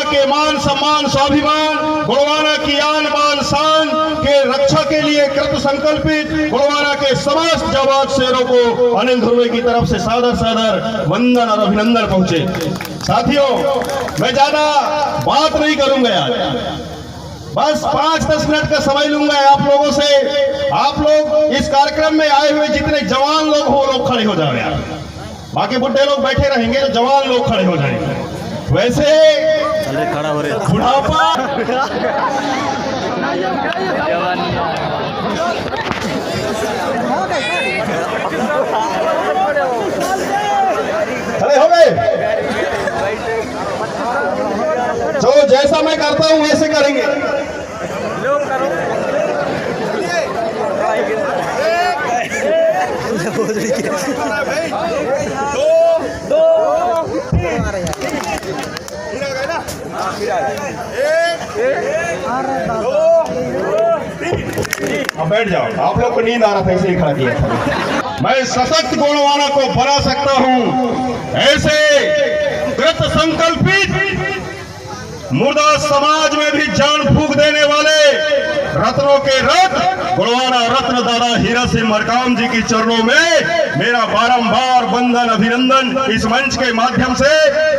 के मान सम्मान स्वाभिमान, गोड़वाना की आन बान शान के रक्षा के लिए कृत संकल्पित गोड़वाना के समस्त जाबाज शेरों को अनिल ध्रुवे की तरफ से सादर सादर वंदन और अभिनंदन पहुंचे। साथियों, मैं ज्यादा बात नहीं करूंगा यार, बस 5-10 मिनट का समय लूंगा आप लोगों से। आप लोग इस कार्यक्रम में आए हुए जितने जवान लोग हो, लोग खड़े हो जाओ यार। बाकी बुढ़े लोग बैठे रहेंगे, तो जवान लोग खड़े हो जाएंगे। वैसे खड़ा हो रहे बुढ़ापा खड़े हो गए, जो जैसा मैं करता हूं वैसे करेंगे। अब बैठ जाओ, आप लोग को नींद आ रहा था इसलिए खड़ा किया। मैं सशक्त गोड़वाना को बना सकता हूं, ऐसे कृत संकल्पित मुर्दा समाज में भी जान फूंक देने वाले रत्नों के रत्न गोड़वाना रत्न दादा हीरा सिंह मरकाम जी की चरणों में मेरा बारंबार वंदन अभिनंदन इस मंच के माध्यम से।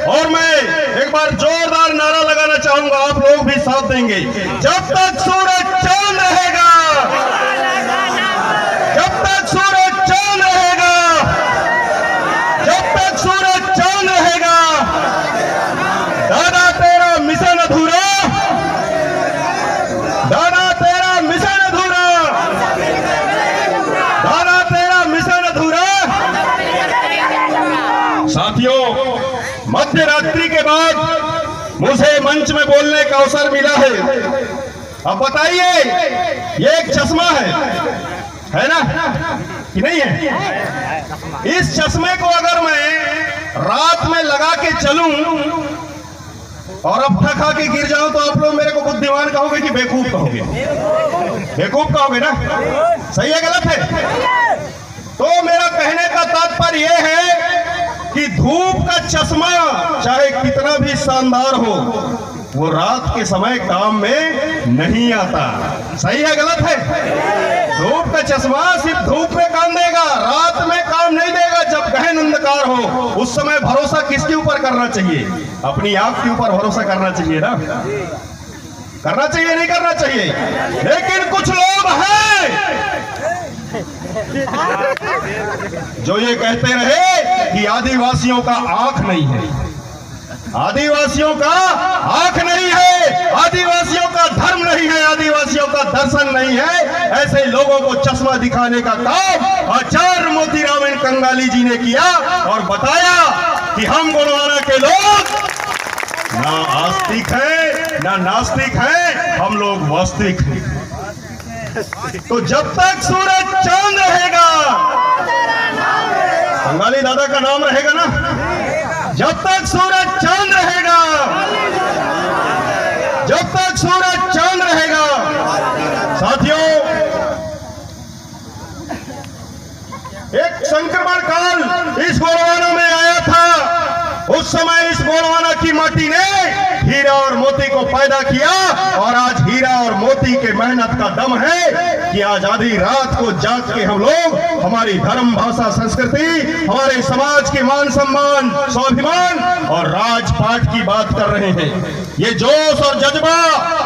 और मैं एक बार जोरदार नारा लगाना चाहूंगा, आप लोग भी साथ देंगे। जब तक सूरज चांद रहेगा, जब तक सूरज चांद रहेगा, जब तक सूरज चांद रहेगा, दादा तेरा मिशन अधूरा, दादा तेरा मिशन अधूरा, दादा तेरा मिशन अधूरा। साथियों, मध्य रात्रि के बाद मुझे मंच में बोलने का अवसर मिला है। अब बताइए, ये एक चश्मा है ना कि नहीं है? इस चश्मे को अगर मैं रात में लगा के चलूं और अब खा के गिर जाऊं तो आप लोग मेरे को बुद्धिमान कहोगे कि बेवकूफ कहोगे? बेवकूफ कहोगे ना? सही है गलत है? तो मेरा कहने का तात्पर्य यह है कि धूप का चश्मा चाहे कितना भी शानदार हो, वो रात के समय काम में नहीं आता। सही है गलत है? धूप का चश्मा सिर्फ धूप में काम देगा, रात में काम नहीं देगा। जब गहन अंधकार हो, उस समय भरोसा किसके ऊपर करना चाहिए? अपनी आंख के ऊपर भरोसा करना चाहिए ना? करना चाहिए नहीं करना चाहिए? लेकिन कुछ लोग हैं जो ये कहते रहे कि आदिवासियों का आंख नहीं है, आदिवासियों का आंख नहीं है, आदिवासियों का धर्म नहीं है, आदिवासियों का दर्शन नहीं है। ऐसे लोगों को चश्मा दिखाने का काम आचार्य मोतीराम कंगाली जी ने किया और बताया कि हम गोड़वाना के लोग ना आस्तिक हैं ना नास्तिक हैं, हम लोग वास्तविक हैं। तो जब तक सूरज चांद रहेगा, कंगाली दादा का नाम रहेगा ना, जब तक सूरज चांद रहेगा, जब तक सूरज चांद रहेगा। साथियों, एक संक्रमण काल इस गोड़वाना में आया था। उस समय इस गोड़वाना की माटी ने हीरा और मोती को पैदा किया और आज हीरा और मोती के मेहनत का दम है कि आज आधी रात को जाग के हम लोग हमारी धर्म भाषा संस्कृति, हमारे समाज के मान सम्मान स्वाभिमान और राजपाट की बात कर रहे हैं। ये जोश और जज्बा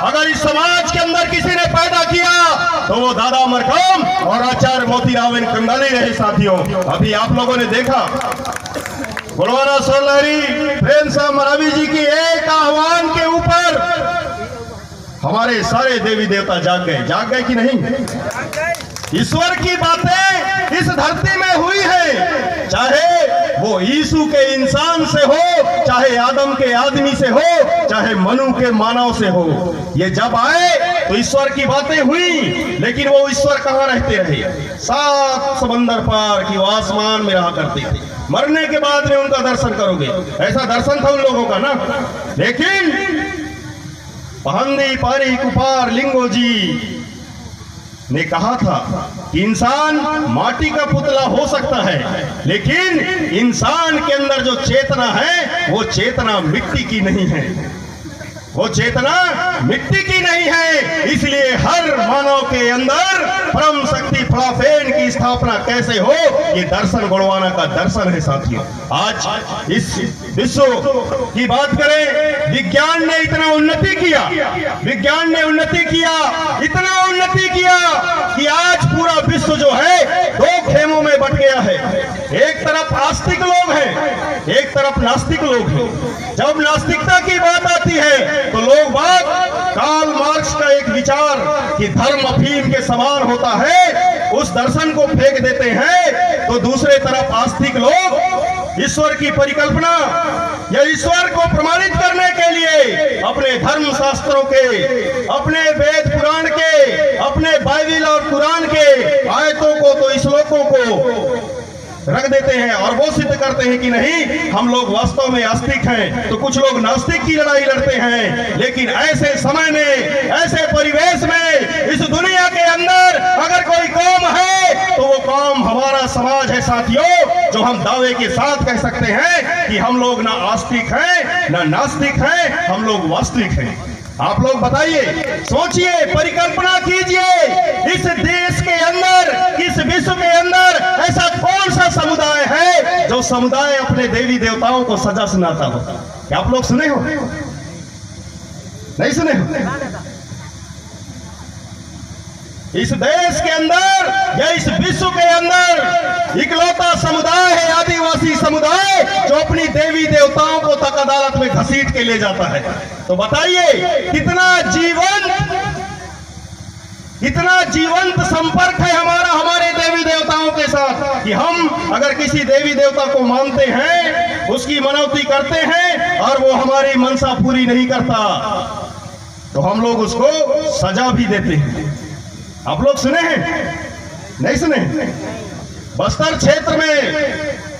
अगर इस समाज के अंदर किसी ने पैदा किया तो वो दादा मरकाम और आचार्य मोतीराम कंगाली रहे। साथियों, अभी आप लोगों ने देखा गोड़वाना सोलहरी प्रेम साहब मरावी जी की एक आह्वान के ऊपर हमारे सारे देवी देवता जाग गए कि नहीं? ईश्वर की बातें इस धरती में हुई है, चाहे वो यीशु के इंसान से हो, चाहे आदम के आदमी से हो, चाहे मनु के मानव से हो। ये जब आए तो ईश्वर की बातें हुई, लेकिन वो ईश्वर कहाँ रहते रहे? 7 समंदर पार की वो आसमान में रहा करते थे। मरने के बाद में उनका दर्शन करोगे, ऐसा दर्शन था उन लोगों का ना। लेकिन पहंदी पारी कुपार लिंगो जी ने कहा था कि इंसान माटी का पुतला हो सकता है, लेकिन इंसान के अंदर जो चेतना है वो चेतना मिट्टी की नहीं है। वो चेतना मिट्टी की नहीं है। इसलिए हर मानव के अंदर परम शक्ति फलाफेन की स्थापना कैसे हो, ये दर्शन गोंडवाना का दर्शन है साथियों। आज इस विश्व की बात करें, विज्ञान ने इतना उन्नति किया, विज्ञान ने उन्नति किया, इतना उन्नति किया कि आज पूरा विश्व जो है दो खेमों में बट गया है। एक तरफ आस्तिक लोग हैं, एक तरफ नास्तिक लोग हैं। जब नास्तिकता की बात आती है तो लोग बात कार्ल मार्क्स का एक विचार कि धर्म अफीम के समान होता है, उस दर्शन को फेंक देते हैं। तो दूसरे तरफ आस्तिक लोग ईश्वर की परिकल्पना या ईश्वर को प्रमाणित करने के लिए अपने धर्म शास्त्रों के, अपने वेद पुराण के, अपने बाइबिल और कुरान के आयतों को, तो श्लोकों को रख देते हैं और वो सिद्ध करते हैं कि नहीं, हम लोग वास्तव में आस्तिक हैं। तो कुछ लोग नास्तिक की लड़ाई लड़ते हैं। लेकिन ऐसे समय में, ऐसे परिवेश में, इस दुनिया के अंदर अगर कोई कौम है तो वो कौम हमारा समाज है साथियों, जो हम दावे के साथ कह सकते हैं कि हम लोग ना आस्तिक हैं ना नास्तिक हैं, हम लोग वास्तविक हैं। आप लोग बताइए, सोचिए, परिकल्पना कीजिए, इस देश के अंदर, इस विश्व के अंदर ऐसा कौन सा समुदाय है जो समुदाय अपने देवी देवताओं को सजा सुनाता हो? क्या आप लोग सुने हो? नहीं सुने हो? इस देश के अंदर या इस विश्व के अंदर इकलौता समुदाय है आदिवासी समुदाय, जो अपनी देवी देवताओं को तक अदालत में घसीट के ले जाता है। तो बताइए कितना जीवंत संपर्क है हमारा हमारे देवी देवताओं के साथ, कि हम अगर किसी देवी देवता को मानते हैं, उसकी मनौती करते हैं और वो हमारी मनसा पूरी नहीं करता तो हम लोग उसको सजा भी देते हैं। आप लोग सुने हैं? नहीं सुने? बस्तर क्षेत्र में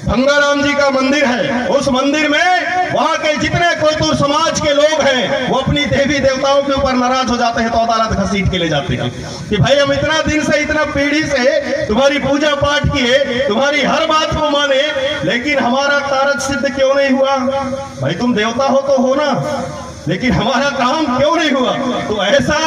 भंगाराम जी का मंदिर है। उस मंदिर में वहां के जितने कोतुर समाज के लोग हैं वो अपनी देवी देवताओं के ऊपर नाराज हो जाते हैं तो अदालत घसीट के ले जाते हैं कि भाई हम इतना दिन से, इतना पीढ़ी से तुम्हारी पूजा पाठ किए, तुम्हारी हर बात को माने, लेकिन हमारा कारज सिद्ध क्यों नहीं हुआ? भाई तुम देवता हो तो हो ना, लेकिन हमारा काम क्यों नहीं हुआ? तो ऐसा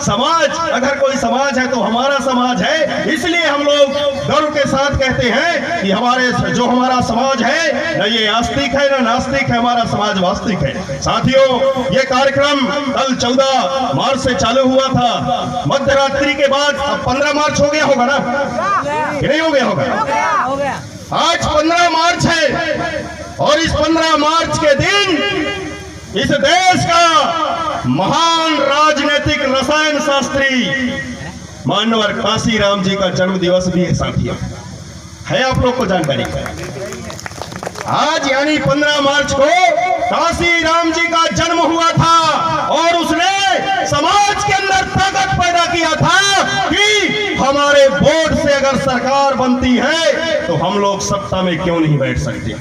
समाज, अगर कोई समाज है तो हमारा समाज है। इसलिए हम लोग गर्व के साथ कहते हैं कि हमारा समाज है, न ये आस्तिक है न नास्तिक है, हमारा समाज वास्तविक है। साथियों, ये कार्यक्रम कल 14 मार्च से चालू हुआ था। मध्य रात्रि के बाद अब 15 मार्च हो गया होगा ना, कि नहीं हो गया होगा? आज 15 मार्च है और इस 15 मार्च के दिन इस देश का महान राजनीतिक रसायन शास्त्री मान्यवर काशीराम जी का जन्म दिवस भी है साथियों। है आप लोग को जानकारी? आज यानी 15 मार्च को काशीराम जी का जन्म हुआ था और उसने समाज के अंदर ताकत पैदा किया था कि हमारे वोट से अगर सरकार बनती है तो हम लोग सत्ता में क्यों नहीं बैठ सकते।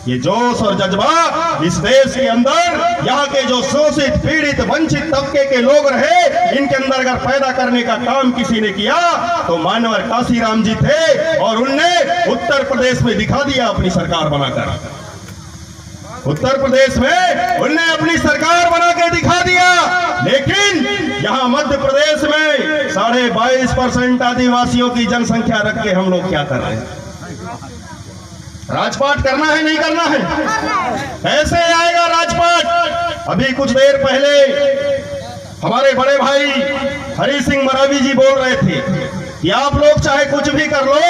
ये जोश और जज्बा इस देश के अंदर यहाँ के जो शोषित, पीड़ित, वंचित तबके के लोग रहे, इनके अंदर अगर पैदा करने का काम किसी ने किया तो मान्यवर काशीराम जी थे और उनने उत्तर प्रदेश में दिखा दिया अपनी सरकार बनाकर। उत्तर प्रदेश में उनने अपनी सरकार बना के दिखा दिया। लेकिन यहाँ मध्य प्रदेश में 22.5% आदिवासियों की जनसंख्या रख के हम लोग क्या कर रहे हैं? राजपाट करना है, नहीं करना है? कैसे आएगा राजपाट? अभी कुछ देर पहले हमारे बड़े भाई हरि सिंह मरावी जी बोल रहे थे कि आप लोग चाहे कुछ भी कर लो,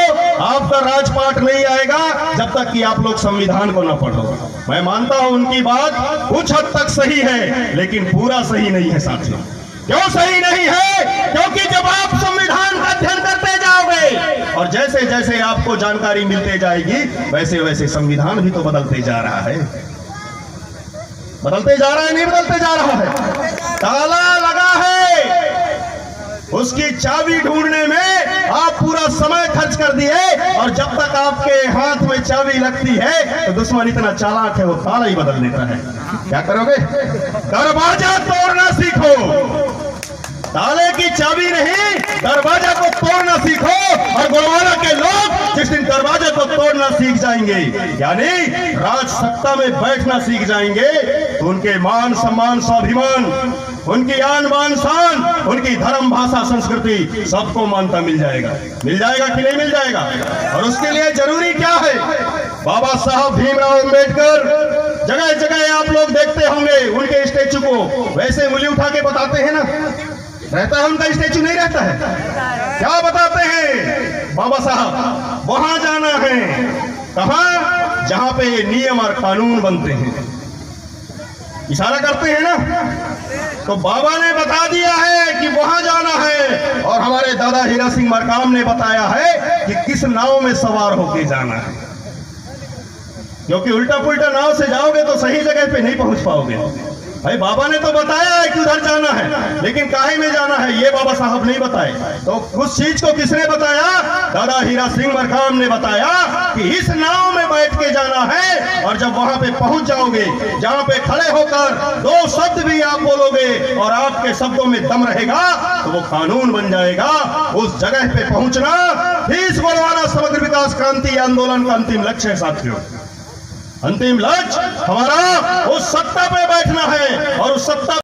आपका राजपाट नहीं आएगा जब तक कि आप लोग संविधान को न पढ़ो। मैं मानता हूं उनकी बात कुछ हद तक सही है, लेकिन पूरा सही नहीं है साथियों। क्यों सही नहीं है? क्योंकि जब आप संविधान का अध्ययन करते जाओगे और जैसे जैसे आपको जानकारी मिलते जाएगी वैसे वैसे संविधान भी तो बदलते जा रहा है। बदलते जा रहा है, नहीं बदलते जा रहा है? ताला लगा है, उसकी चाबी ढूंढने में आप पूरा समय खर्च कर दिए और जब तक आपके हाथ में चाबी लगती है तो दुश्मन इतना चालाक है वो ताला ही बदल देता है। क्या करोगे? दरवाजा तोड़ना सीखो। ताले की चाबी नहीं, दरवाजा को तोड़ना सीखो। और गोलवाना के लोग जिस दिन दरवाजे को तोड़ना सीख जाएंगे, यानी राज सत्ता में बैठना सीख जाएंगे, तो उनके मान सम्मान स्वाभिमान, उनकी आन बान शान, उनकी धर्म भाषा संस्कृति सबको मानता मिल जाएगा कि नहीं मिल जाएगा। और उसके लिए जरूरी क्या है? बाबा साहब भीमराव अंबेडकर, जगह जगह आप लोग देखते होंगे उनके स्टेचू को वैसे उंगली उठा के बताते हैं ना, रहता है उनका स्टेचू? नहीं रहता है। क्या बताते हैं बाबा साहब? वहां जाना है। कहां? जहां पे नियम और कानून बनते हैं। इशारा करते हैं ना, तो बाबा ने बता दिया है कि वहां जाना है। और हमारे दादा हीरा सिंह मरकाम ने बताया है कि किस नाव में सवार होके जाना है, क्योंकि उल्टा पुल्टा नाव से जाओगे तो सही जगह पे नहीं पहुंच पाओगे। भाई बाबा ने तो बताया है कि उधर जाना है, लेकिन काहे में जाना है ये बाबा साहब नहीं बताए। तो उस चीज को किसने बताया? दादा हीरा सिंह मरकाम ने बताया कि इस नाव में बैठ के जाना है। और जब वहां पे पहुंच जाओगे, जहां पे खड़े होकर दो शब्द भी आप बोलोगे और आपके शब्दों में दम रहेगा, तो वो कानून बन जाएगा। उस जगह पे पहुंचना इस गोलवाना समग्र विकास क्रांति आंदोलन का अंतिम लक्ष्य है साथियों। अंतिम लक्ष्य हमारा उस सत्ता पे बैठना है और उस सत्ता